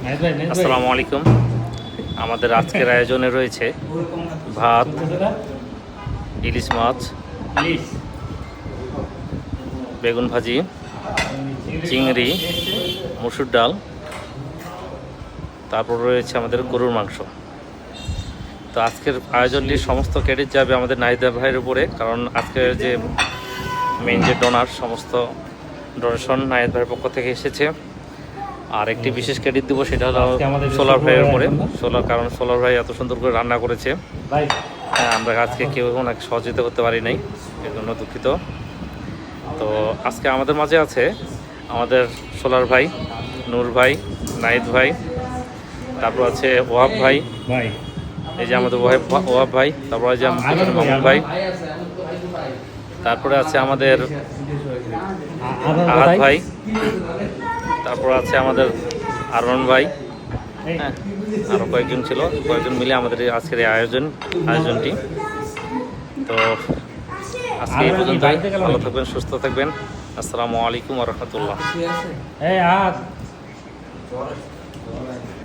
আসসালামু আলাইকুম। আমাদের আজকের আয়োজনে রয়েছে ভাত, ইলিশ মাছ, বেগুন ভাজি, চিংড়ি, মসুর ডাল, তারপর রয়েছে আমাদের গরুর মাংস। তো আজকের আয়োজনটি সমস্ত ক্রেডিট যাবে আমাদের নাহিদা ভাইয়ের উপরে, কারণ আজকের যে মেইন যে ডোনার, সমস্ত ডোনেশন নাহিদ ভাইয়ের পক্ষ থেকে এসেছে। আর একটি বিশেষ ক্রেডিট দেবো, সেটা হলো সোলার ভাইয়ের উপরে। কারণ সোলার ভাই এত সুন্দর করে রান্না করেছে, আমরা আজকে কেউ ওনাকে সহযোগিতা করতে পারি নাই, এর জন্য দুঃখিত। তো আজকে আমাদের মাঝে আছে আমাদের সোলার ভাই, নূর ভাই, নাহিদ ভাই, তারপর আছে ওয়াহাব ভাই, এই যে আমাদের ওয়াহাব ভাই, তারপর আছে মামুন ভাই, তারপরে আছে আমাদের আহাদ ভাই, তারপর আছে আমাদের আরমান ভাই, হ্যাঁ, আরও কয়েকজন ছিল, কয়েকজন মিলে আমাদের আজকের এই আয়োজনটি। তো আজকে এই পর্যন্ত, ভালো থাকবেন, সুস্থ থাকবেন। আসসালামু আলাইকুম ওয়া রাহমাতুল্লাহ।